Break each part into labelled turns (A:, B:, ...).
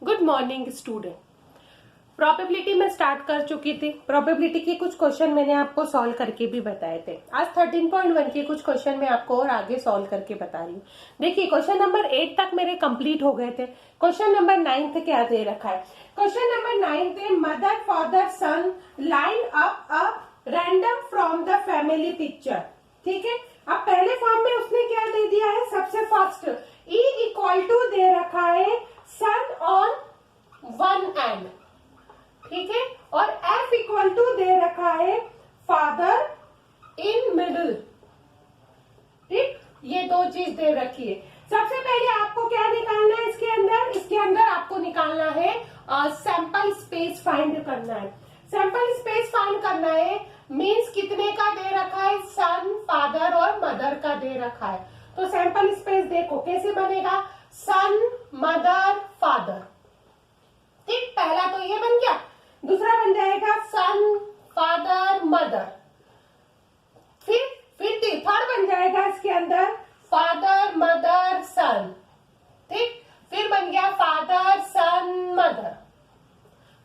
A: Good morning student. Probability में start कर चुकी थी। प्रोबेबिलिटी के कुछ क्वेश्चन मैंने आपको सॉल्व करके भी बताए थे। आज 13.1 के कुछ क्वेश्चन मैं आपको और आगे सॉल्व करके बता रही हूँ। देखिए, क्वेश्चन नंबर 8 तक मेरे कंप्लीट हो गए थे। क्वेश्चन नंबर 9 क्या दे रखा है? क्वेश्चन नंबर 9 पे mother father son line up a random from the family picture. ठीक है, अब पहले फॉर्म में उसने क्या दे दिया है? सबसे फर्स्ट E इक्वल टू दे रखा है सन ऑन वन एंड, ठीक है, और F इक्वल टू दे रखा है फादर इन मिडल। ठीक, ये दो चीज दे रखी है। सबसे पहले आपको क्या निकालना है इसके अंदर? इसके अंदर आपको निकालना है सैंपल स्पेस फाइंड करना है। सैंपल स्पेस फाइंड करना है मीन्स कितने का दे रखा है? सन, फादर और मदर का दे रखा है। तो सैंपल स्पेस देखो कैसे बनेगा? सन, मदर, फादर। ठीक, पहला तो ये बन गया। दूसरा बन जाएगा सन, फादर, मदर। फिर थर्ड बन जाएगा इसके अंदर फादर, मदर, सन। ठीक, फिर बन गया फादर, सन, मदर।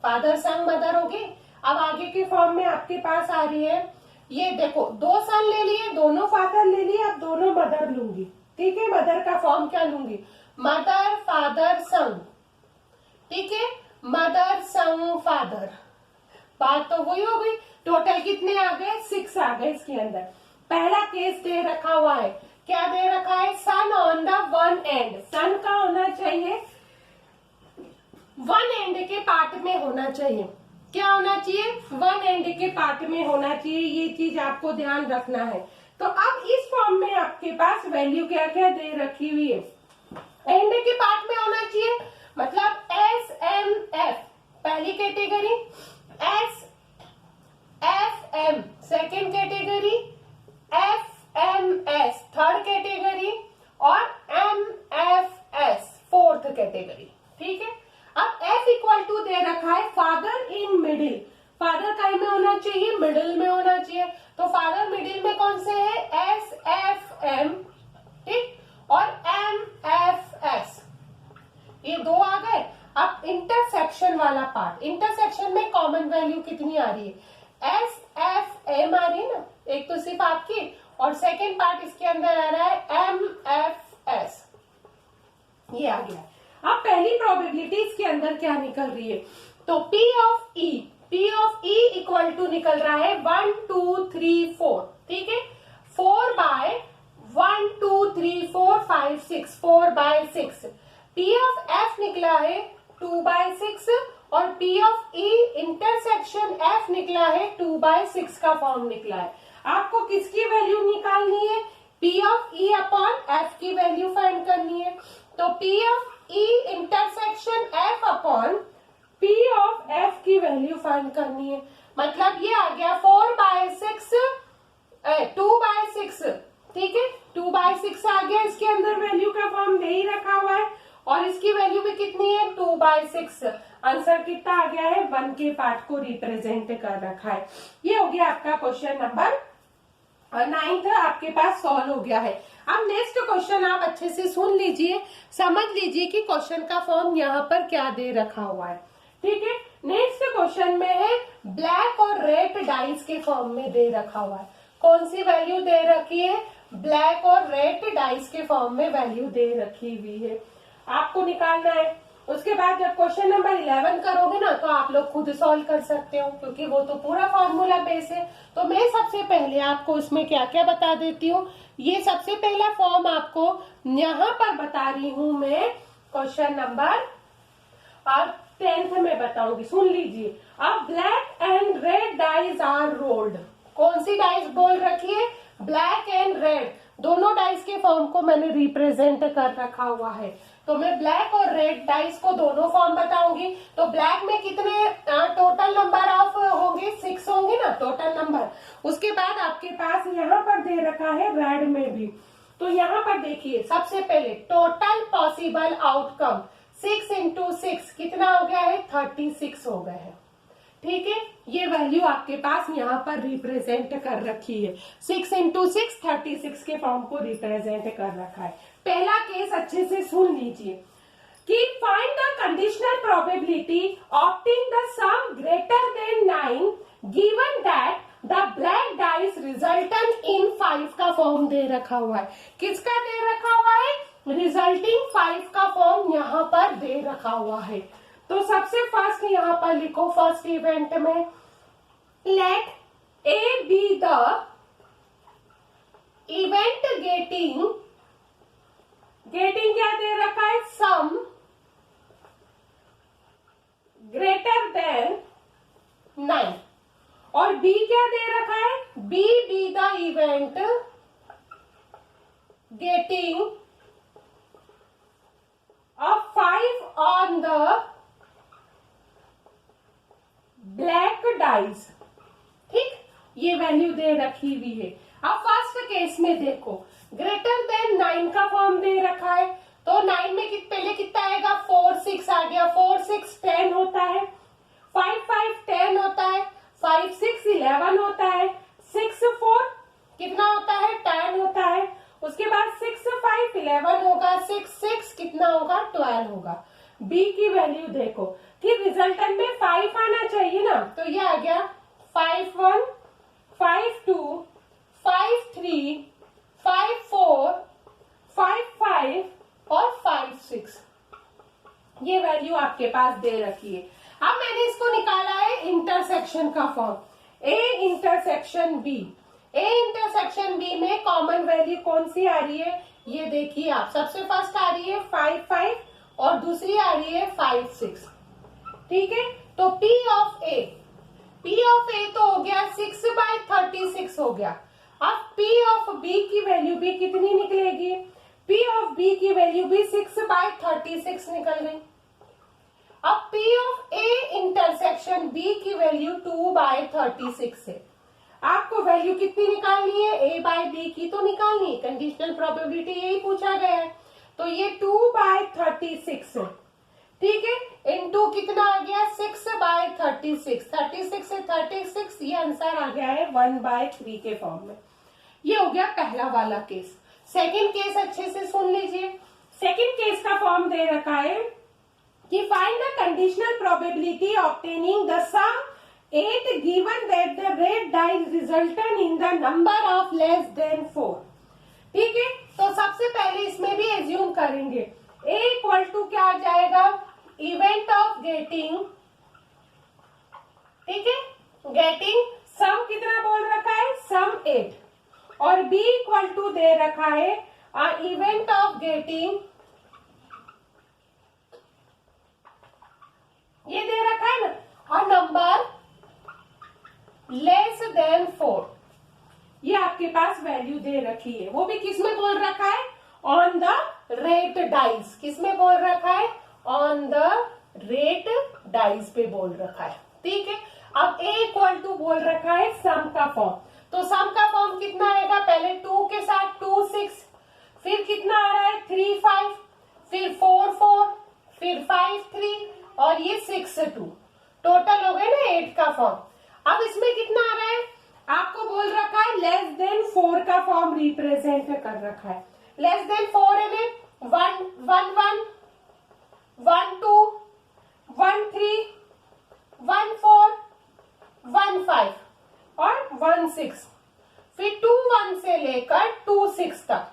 A: फादर, सन, मदर हो गई। अब आगे की फॉर्म में आपके पास आ रही है, ये देखो, दो सन ले लिए, दोनों फादर ले लिए, अब दोनों मदर लूंगी। ठीक है, मदर का फॉर्म क्या लूंगी? मदर, फादर, सन। ठीक है, मदर, सन, फादर। बात तो वही हो गई। टोटल कितने आ गए? 6 आ गए इसके अंदर। पहला केस दे रखा हुआ है, क्या दे रखा है? सन ऑन द वन एंड। सन का होना चाहिए वन एंड के पार्ट में होना चाहिए। क्या होना चाहिए? वन एंड के पार्ट में होना चाहिए। ये चीज आपको ध्यान रखना है। तो अब इस फॉर्म में आपके पास वैल्यू क्या क्या दे रखी हुई है? एंड के पार्ट में होना चाहिए, मतलब एस एम एफ पहली category, S F M second category, F M S third category और M F S fourth category. ठीक है, अब F इक्वल टू दे रखा है फादर इन मिडिल। फादर काय में होना चाहिए? मिडिल में होना चाहिए। तो फादर मिडिल में कौन से है? एस एफ एम, ठीक, और एम एफ एस। ये दो आ गए। अब इंटरसेक्शन वाला पार्ट, इंटरसेक्शन में कॉमन वैल्यू कितनी आ रही है? एस एफ एम आ रही है ना, एक तो सिर्फ आपकी, और सेकेंड पार्ट इसके अंदर आ रहा है एम एफ एस। ये आ गया। अब पहली प्रोबेबिलिटी इसके अंदर क्या निकल रही है? तो P of E equal to निकल रहा है 1 2 3 4। ठीक है, 4 by 1 2 3 4 5 6, 4 by 6। P of F निकला है 2 बाय 6 और P of E intersection F निकला है 2 बाय 6 का फॉर्म निकला है। आपको किसकी वैल्यू निकालनी है? P of E upon F की वैल्यू फाइंड करनी है। तो P of E intersection F upon P of F की वैल्यू फाइंड करनी है। मतलब ये आ गया 4 बाय 6 2 बाय 6। ठीक है, 2 बाय 6 आ गया। इसके अंदर वैल्यू का फॉर्म दे ही रखा हुआ है और इसकी वैल्यू भी कितनी है? 2 बाय 6। आंसर कितना आ गया है? 1 के पार्ट को रिप्रेजेंट कर रखा है। ये हो गया आपका क्वेश्चन नंबर 9 आपके पास सॉल्व हो गया है। अब नेक्स्ट क्वेश्चन आप अच्छे से सुन लीजिए, समझ लीजिए कि क्वेश्चन का फॉर्म यहाँ पर क्या दे रखा हुआ है। ठीक है, नेक्स्ट क्वेश्चन में है ब्लैक और रेड डाइस के फॉर्म में दे रखा हुआ है। कौन सी वैल्यू दे रखी है? ब्लैक और रेड डाइस के फॉर्म में वैल्यू दे रखी हुई है, आपको निकालना है। उसके बाद जब क्वेश्चन नंबर 11 करोगे ना, तो आप लोग खुद सॉल्व कर सकते हो, क्योंकि वो तो पूरा फॉर्मूला बेस है। तो मैं सबसे पहले आपको इसमें क्या क्या बता देती हूँ। ये सबसे पहला फॉर्म आपको यहाँ पर बता रही हूँ मैं, क्वेश्चन नंबर 10th में बताऊंगी, सुन लीजिए। अब black and red dice are rolled. कौन सी डाइस बोल रखी है? ब्लैक एंड रेड, दोनों डाइस के फॉर्म को मैंने रिप्रेजेंट कर रखा हुआ है। तो मैं ब्लैक और रेड डाइस को दोनों फॉर्म बताऊंगी। तो ब्लैक में कितने टोटल नंबर ऑफ होंगे? 6 होंगे ना टोटल नंबर। उसके बाद आपके पास यहाँ पर दे रखा है रेड में भी। तो यहाँ पर देखिए, सबसे पहले टोटल पॉसिबल आउटकम 6 इंटू 6 कितना हो गया है? 36 हो गए हैं। ठीक है, ये वैल्यू आपके पास यहाँ पर रिप्रेजेंट कर रखी है। 6 इंटू 6 36 के फॉर्म को रिप्रेजेंट कर रखा है। पहला केस अच्छे से सुन लीजिए कि find the conditional probability opting the sum greater than 9 given that the black dice resultant in 5 का फॉर्म दे रखा हुआ है। किसका दे रखा हुआ है? रिजल्टिंग 5 का फॉर्म यहाँ पर दे रखा हुआ है। तो सबसे फर्स्ट यहाँ पर लिखो फर्स्ट इवेंट में let A B the event getting क्या दे रखा है? सम ग्रेटर देन 9 और बी क्या दे रखा है? B be the event getting a 5 on the black dice। ठीक, ये वैल्यू दे रखी हुई है। अब फर्स्ट केस में देखो ग्रेटर देन 9 का फॉर्म दे रखा है, तो 9 में पहले कितना आएगा? 4 6 आ गया, 4 6 10 होता है, 5 5 10 होता है, 5 6 11 होता है, 6 4 कितना होता है? 10 होता है, उसके बाद 6 5 11 होगा, 6 6 कितना होगा? 12 होगा। बी की वैल्यू देखो कि रिजल्टेंट में 5 आना चाहिए ना, तो ये आ गया 5 1 5 2 5 3 5 4 5 5 और 5 6। ये वैल्यू आपके पास दे रखी है। अब मैंने इसको निकाला है इंटरसेक्शन का form, A intersection B. A intersection B में कॉमन वैल्यू कौन सी आ रही है? ये देखिए आप, सबसे फर्स्ट आ रही है 5 5 और दूसरी आ रही है 5 6। ठीक है, तो P ऑफ ए तो हो गया 6/36 हो गया। अब P ऑफ बी की वैल्यू भी कितनी निकलेगी? P ऑफ बी की वैल्यू भी 6/36 निकल गई। अब P of A intersection B की वैल्यू 2/36 है। आपको वैल्यू कितनी निकालनी है? A बाय बी की तो निकालनी है, कंडीशनल प्रोबेबिलिटी यही पूछा गया है, तो ये 2/36 है। ठीक है, इनटू कितना आ गया? 6/36, 36 से 36, ये आंसर आ गया है 1/3 के फॉर्म में। ये हो गया पहला वाला केस। सेकंड केस अच्छे से सुन लीजिए। सेकंड केस का फॉर्म दे रखा है कि find the conditional probability obtaining the sum 8 given that the red dice resultant in the number of less than 4। ठीक है, तो सबसे पहले इसमें भी एज्यूम करेंगे A इक्वल टू क्या आ जाएगा? इवेंट ऑफ गेटिंग, ठीक है, गेटिंग सम कितना बोल रखा है? सम 8 और B इक्वल टू दे रखा है इवेंट ऑफ गेटिंग, ये दे रखा है ना, नंबर लेस देन 4। ये आपके पास वैल्यू दे रखी है, वो भी किसमें बोल रखा है? On the rate dice. किसमें बोल रखा है? ऑन द रेट डाइस पे बोल रखा है। ठीक है, अब A इक्वल टू बोल रखा है सम का फॉर्म, तो सम का फॉर्म कितना आएगा? पहले 2 के साथ 2 6, फिर कितना आ रहा है? 3 5, फिर 4 4, फिर 5 3 और ये 6 2, टोटल हो गए ना 8 का फॉर्म। अब इसमें कितना आ रहा है? आपको बोल रखा है लेस देन 4 का फॉर्म रिप्रेजेंट कर रखा है। लेस देन 4 में 1 1 1 1 2 1 3 1 4 1 5 और 1 6, फिर 2 1 से लेकर 2 6 तक,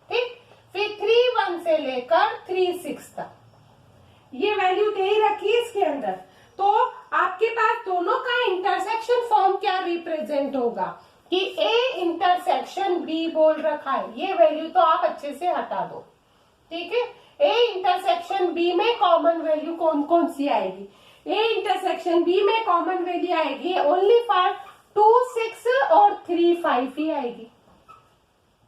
A: ठीक, फिर 3 1 से लेकर 3 6 तक। ये वैल्यू दे ही रखी है इसके अंदर। तो आपके पास दोनों का इंटरसेक्शन फॉर्म क्या रिप्रेजेंट होगा कि A इंटरसेक्शन B बोल रखा है, ये वैल्यू तो आप अच्छे से हटा दो। ठीक है, A इंटरसेक्शन B में कॉमन वैल्यू कौन कौन सी आएगी? A इंटरसेक्शन B में कॉमन वैल्यू आएगी ओनली फॉर 2 6 और 3 5 ही आएगी।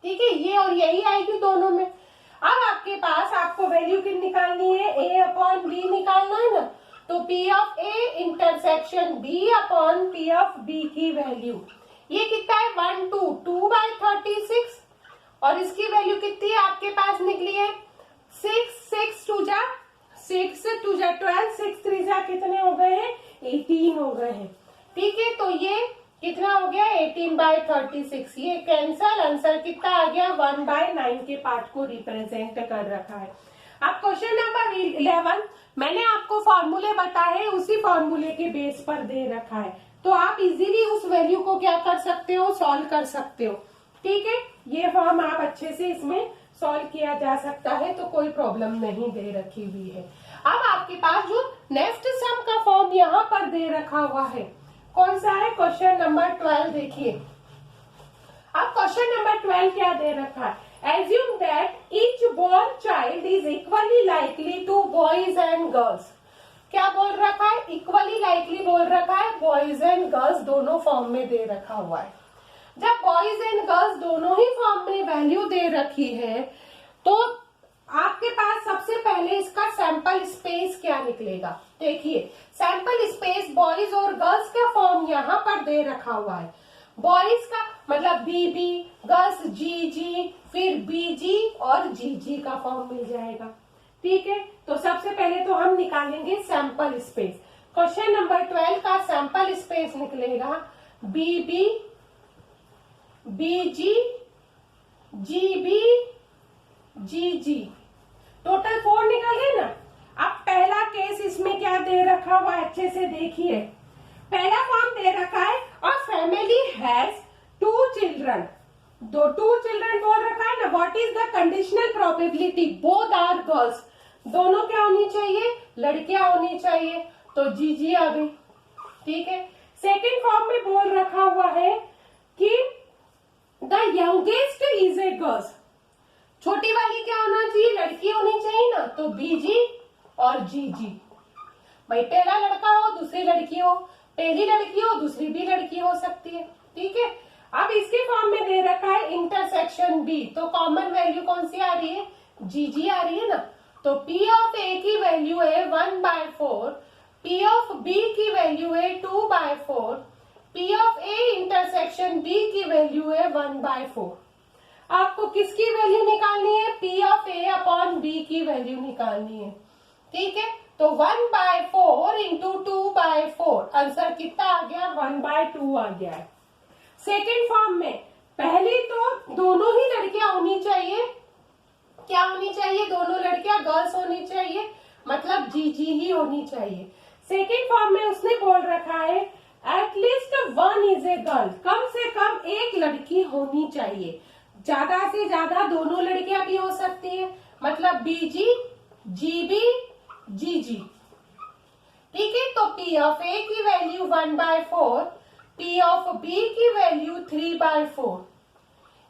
A: ठीक है, ये और यही आएगी दोनों में। अब आपके पास आपको वैल्यू कितनी निकालनी है? A अपॉन B निकालना है ना, तो P of A intersection B upon P of B की वैल्यू ये कितना है? 1 2 2/36 और इसकी वैल्यू कितनी है आपके पास निकली है? 6 6 2 जा 6 2 जा 12, 6 3 जा कितने हो गए हैं? 18 हो गए हैं। ठीक है, तो ये कितना हो गया? 18/36। ये कैंसल, आंसर कितना आ गया? 1/9 के पार्ट को रिप्रेजेंट कर रखा है। अब क्वेश्चन नंबर 11, मैंने आपको फॉर्मूले बताए, उसी फॉर्मूले के बेस पर दे रखा है, तो आप इजीली उस वैल्यू को क्या कर सकते हो, सॉल्व कर सकते हो। ठीक है, ये फॉर्म आप अच्छे से इसमें सॉल्व किया जा सकता है, तो कोई प्रॉब्लम नहीं दे रखी हुई है। अब आपके पास जो नेक्स्ट सम का फॉर्म यहाँ पर दे रखा हुआ है, कौन सा है, क्वेश्चन नंबर 12 देखिए। अब क्वेश्चन नंबर 12 क्या दे रखा है, assume that each born child is equally likely to boys and girls. क्या बोल रखा है, इक्वली लाइकली बोल रखा है, बॉयज एंड गर्ल्स दोनों फॉर्म में दे रखा हुआ है। जब बॉयज एंड गर्ल्स दोनों ही फॉर्म में वैल्यू दे रखी है, तो आपके पास सबसे पहले इसका सैंपल स्पेस क्या निकलेगा। देखिए, सैंपल स्पेस बॉयज और गर्ल्स का फॉर्म यहाँ पर दे रखा हुआ है। बॉयज का मतलब बीबी, गर्ल्स जीजी, फिर बीजी और जीजी का फॉर्म मिल जाएगा। ठीक है, तो सबसे पहले तो हम निकालेंगे सैंपल स्पेस। क्वेश्चन नंबर 12 का सैंपल स्पेस निकलेगा बीबी, बीजी, जीबी, जीजी, टोटल 4 निकल गए ना। अब पहला केस इसमें क्या दे रखा हुआ है, अच्छे से देखिए। पहला फॉर्म दे रखा है और फैमिली हैज 2 चिल्ड्रन, 2 चिल्ड्रन बोल रखा है ना। What is the conditional probability, both are girls, दोनों क्या होनी चाहिए, लड़कियां होनी चाहिए, तो जीजी आ गई। ठीक है, सेकेंड फॉर्म में बोल रखा हुआ है कि the youngest is a girls, छोटी वाली क्या होना चाहिए, लड़की होनी चाहिए ना, तो बीजी और जीजी। भाई पहला लड़का हो दूसरी लड़की हो, पहली लड़की हो दूसरी भी लड़की हो सकती है। ठीक है, अब इसके फॉर्म में दे रखा है इंटरसेक्शन बी, तो कॉमन वैल्यू कौन सी आ रही है, जीजी आ रही है ना। तो पी ऑफ ए की वैल्यू है 1/4, पी ऑफ बी की वैल्यू है 2/4, P of A intersection B की वैल्यू है 1/4। आपको किसकी वैल्यू निकालनी है, P of A upon B की वैल्यू निकालनी है। ठीक है, तो 1/4 इंटू 2/4, आंसर कितना आ गया, 1/2 आ गया है। सेकेंड फॉर्म में पहली तो दोनों ही लड़कियां होनी चाहिए, क्या होनी चाहिए, दोनों लड़कियां गर्ल्स होनी चाहिए, मतलब जीजी ही होनी चाहिए। सेकेंड फॉर्म में उसने बोल रखा है एटलीस्ट 1 इज ए गर्ल, कम से कम एक लड़की होनी चाहिए, ज्यादा से ज्यादा दोनों लड़कियां भी हो सकती है, मतलब बीजी, जीबी, जीजी। ठीक है, तो पी ऑफ ए की वैल्यू 1/4, पी ऑफ बी की वैल्यू 3/4,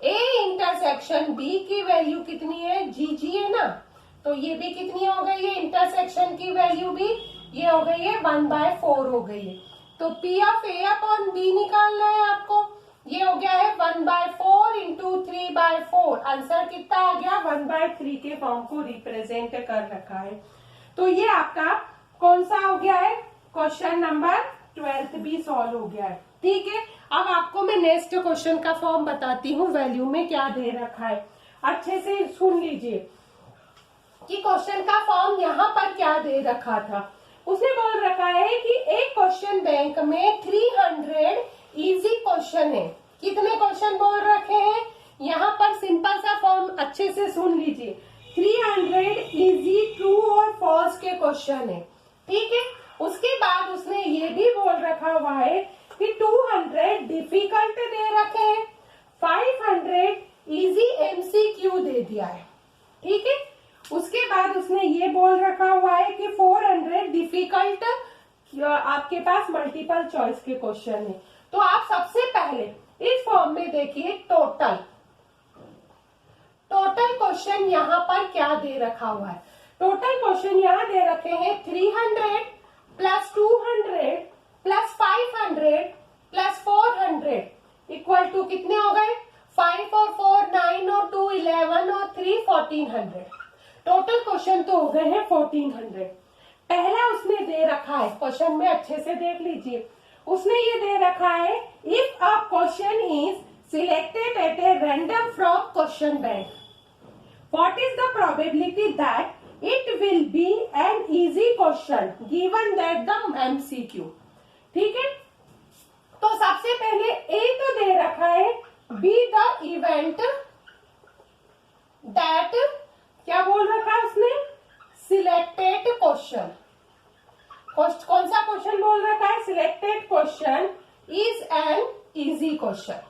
A: ए इंटरसेक्शन बी की वैल्यू कितनी है, जीजी है ना, तो ये भी कितनी हो गई है, इंटरसेक्शन की वैल्यू भी ये हो गई है 1/4 हो गई है। तो P of A upon B निकालना है आपको, ये हो गया है 1/4 इंटू 3/4, आंसर कितना आ गया, 1/3 के फॉर्म को रिप्रेजेंट कर रखा है। तो ये आपका कौन सा हो गया है, क्वेश्चन नंबर 12 भी सॉल्व हो गया है। ठीक है, अब आपको मैं नेक्स्ट क्वेश्चन का फॉर्म बताती हूँ, वैल्यू में क्या दे रखा है, अच्छे से सुन लीजिए कि क्वेश्चन का फॉर्म यहाँ पर क्या दे रखा था। उसने बोल रखा है कि एक क्वेश्चन बैंक में 300 इजी क्वेश्चन है। कितने क्वेश्चन बोल रखे हैं, यहाँ पर सिंपल सा फॉर्म अच्छे से सुन लीजिए, 300 इजी ट्रू और फॉल्स के क्वेश्चन है। ठीक है, उसके बाद उसने ये भी बोल रखा हुआ है कि 200 डिफिकल्ट दे रखे हैं, 500 इजी एमसीक्यू दे दिया है। ठीक है, उसके बाद उसने ये बोल रखा हुआ है कि 400 डिफिकल्ट आपके पास मल्टीपल चॉइस के क्वेश्चन है। तो आप सबसे पहले इस फॉर्म में देखिए टोटल क्वेश्चन यहाँ पर क्या दे रखा हुआ है। टोटल क्वेश्चन यहाँ दे रखे हैं 300 plus 200 plus 500 plus 400 equal to कितने हो गए, 5 और 4 9 और 2 11 और 3 1400। टोटल क्वेश्चन तो हो गए हैं 1400। पहला उसने दे रखा है, क्वेश्चन में अच्छे से देख लीजिए, उसने ये दे रखा है if a question is selected eight a random from question bank, what is the probability that it will be an easy question given that the MCQ. ठीक है, तो सबसे पहले ए तो दे रखा है बी द इवेंट दैट, क्या बोल रखा है उसने, सिलेक्टेड क्वेश्चन। कौन सा क्वेश्चन बोल रखा है? Selected question is an easy question.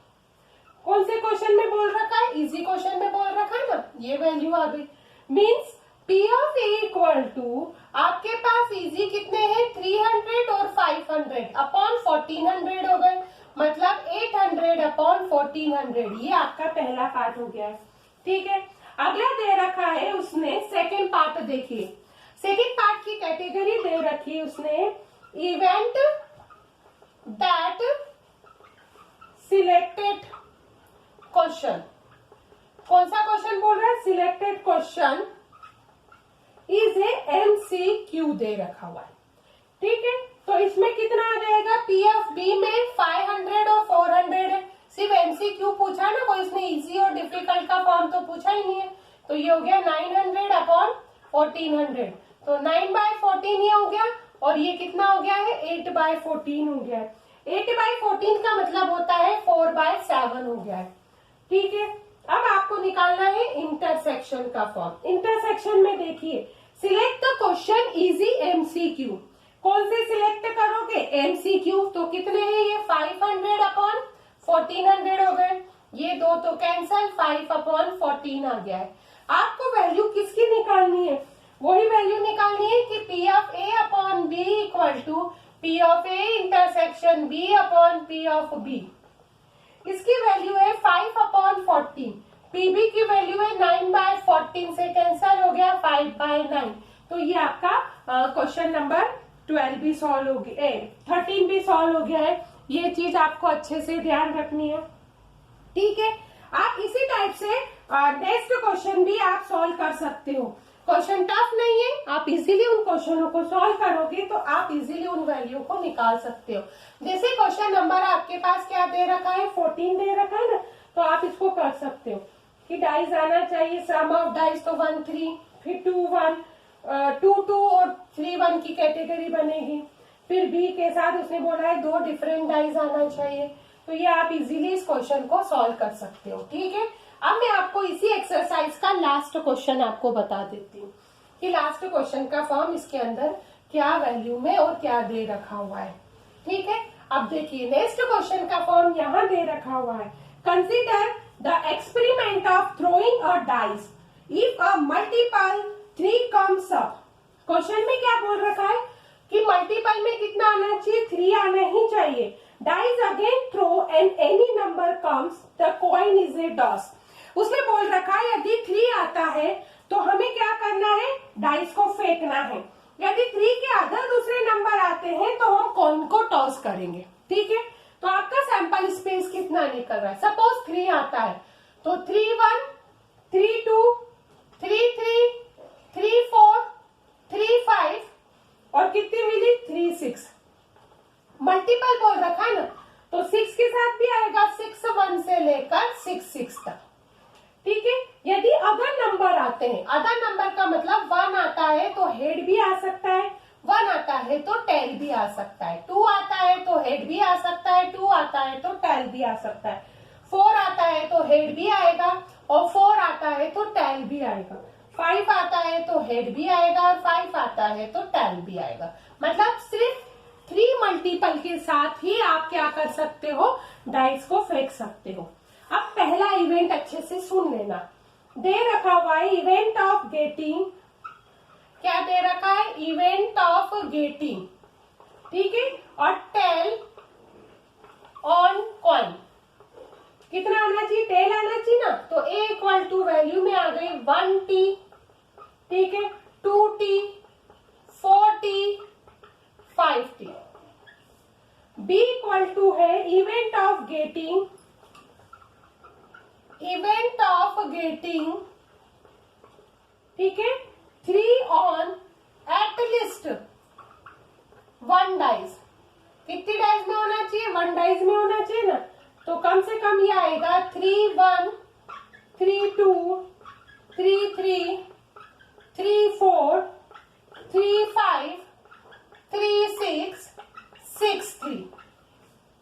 A: कौन से क्वेश्चन में बोल रखा है? इजी क्वेश्चन में बोल रखा है ना, ये वैल्यू आ गई। Means P of A equal to आपके पास इजी कितने हैं? 300 और 500 अपॉन 1400 हो गए, मतलब 800 अपॉन 1400। ये आपका पहला पार्ट हो गया है। ठीक है, अगला दे रखा है उसने सेकेंड पार्ट। देखिए सेकेंड पार्ट की कैटेगरी दे रखी है उसने, इवेंट दैट सिलेक्टेड क्वेश्चन। कौन सा क्वेश्चन बोल रहा है? Selected question is a MCQ दे रखा हुआ है। ठीक है, तो इसमें कितना आ जाएगा? P ऑफ B में 500 और 400 है। सिर्फ MCQ पूछा ना, कोई इसमें इजी और डिफिकल्ट का फॉर्म तो पूछा ही नहीं है। तो ये हो गया 900 अपॉन 1400, तो 9/14 ये हो गया, और ये कितना हो गया है? 8/14 हो गया है। 8/14 का मतलब होता है 4/7 हो गया है। ठीक है, अब आपको निकालना है इंटरसेक्शन का फॉर्म। इंटरसेक्शन में देखिए, select the question easy MCQ। कौन से सिलेक्ट करोगे? MCQ। तो कितने हैं ये? 500 अपॉन 1400 हो गए, ये दो तो कैंसल, 5 अपॉन 14 आ गया है। आपको वैल्यू किसकी निकालनी है? वही वैल्यू निकालनी है कि P of A upon B equal to P of A intersection B upon P of B। इसकी वैल्यू है 5 अपॉन 14, PB की वैल्यू है 9/14 से कैंसल हो गया 5/9। तो ये आपका क्वेश्चन नंबर 12 भी सॉल्व हो गया, 13 भी सॉल्व हो गया है। ये चीज आपको अच्छे से ध्यान रखनी है। ठीक है, आप इसी टाइप से नेक्स्ट क्वेश्चन भी आप सॉल्व कर सकते हो। क्वेश्चन टफ नहीं है, आप इजीली उन क्वेश्चनों को सॉल्व करोगे तो आप इजीली उन वैल्यू को निकाल सकते हो। जैसे क्वेश्चन नंबर आपके पास क्या दे रखा है? 14 दे रखा है ना, तो आप इसको कर सकते हो कि डाइज आना चाहिए, सम ऑफ डाइज तो 1 3, फिर 2 1, 2 2 और 3 1 की कैटेगरी बनेगी। फिर बी के साथ उसने बोला है 2 डिफरेंट डाइज आना चाहिए। तो ये आप इजीली इस क्वेश्चन को सॉल्व कर सकते हो। ठीक है, अब मैं आपको इसी एक्सरसाइज का लास्ट क्वेश्चन आपको बता देती हूँ कि लास्ट क्वेश्चन का फॉर्म इसके अंदर क्या वैल्यू में और क्या दे रखा हुआ है। ठीक है, अब देखिए नेक्स्ट क्वेश्चन का फॉर्म यहाँ दे रखा हुआ है। Consider the experiment of throwing a dice if a multiple 3 comes up. Question में क्या बोल रखा है कि मल्टीपल में कितना आना चाहिए? 3 आना ही चाहिए। Dice again throw and any number comes the coin is a toss. उसने बोल रखा है यदि 3 आता है तो हमें क्या करना है? डाइस को फेंकना है। यदि 3 के अदर दूसरे नंबर आते हैं तो हम कॉइन को टॉस करेंगे। ठीक है, तो आपका सैंपल स्पेस कितना निकल रहा है? सपोज 3 आता है तो 3 1, 3 2, 3 3, 3 4, 3 5 और कितनी मिली? 3 6। मल्टीपल बोल रखा है ना, तो 6 के साथ भी आएगा 6 1 से लेकर 6 6 तक। ठीक है, यदि अदर नंबर आते हैं, अदर नंबर का मतलब 1 आता है तो हेड भी आ सकता है, 1 आता है तो टेल भी आ सकता है, 2 आता है तो हेड भी आ सकता है, 2 आता है तो टेल भी आ सकता है, 4 आता है तो हेड भी आएगा और 4 आता है तो टेल भी आएगा, 5 आता है तो हेड भी आएगा और 5 आता है तो टेल भी आएगा। मतलब सिर्फ 3 मल्टीपल के साथ ही आप क्या कर सकते हो? डाइस को फेंक सकते हो। अब पहला इवेंट अच्छे से सुन लेना। दे रखा हुआ है इवेंट ऑफ गेटिंग, क्या दे रखा है? Event of getting. ठीक है, और टेल ऑन कॉइन कितना आना चाहिए? टेल आना चाहिए ना, तो A इक्वल टू वैल्यू में आ गई 1T। ठीक है, 2T, 4T, 5T। B equal to है event of getting, event of getting, ठीक है, 3 ऑन एट लिस्ट 1 डाइस। कितनी डाइस में होना चाहिए? 1 डाइस में होना चाहिए ना, तो कम से कम ये आएगा 3 1, 3 2, 3 3, 3 4, 3 5, 3 6, 6 3।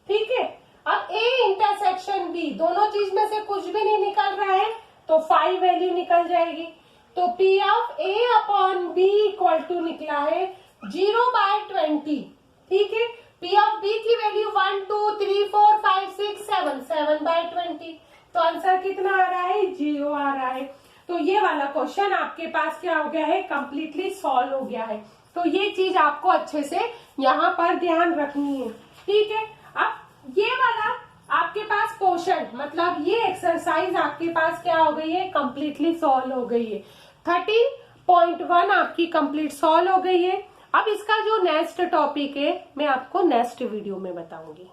A: ठीक है, अब A इंटरसेक्शन B, दोनों चीज में से कुछ भी नहीं निकल रहा है तो 5 वैल्यू निकल जाएगी। तो P of A upon B equal to निकला है 0/20। ठीक है, P ऑफ B की वैल्यू 1 2 3 4 5 6 7 7/20। तो आंसर कितना आ रहा है? 0 आ रहा है। तो ये वाला क्वेश्चन आपके पास क्या हो गया है? कंप्लीटली सॉल्व हो गया है। तो ये चीज आपको अच्छे से यहाँ पर ध्यान रखनी है। ठीक है, अब ये वाला आपके पास पोर्शन, मतलब ये एक्सरसाइज आपके पास क्या हो गई है? कंप्लीटली सॉल्व हो गई है। 13.1 आपकी कंप्लीट सॉल्व हो गई है। अब इसका जो नेक्स्ट टॉपिक है मैं आपको नेक्स्ट वीडियो में बताऊंगी।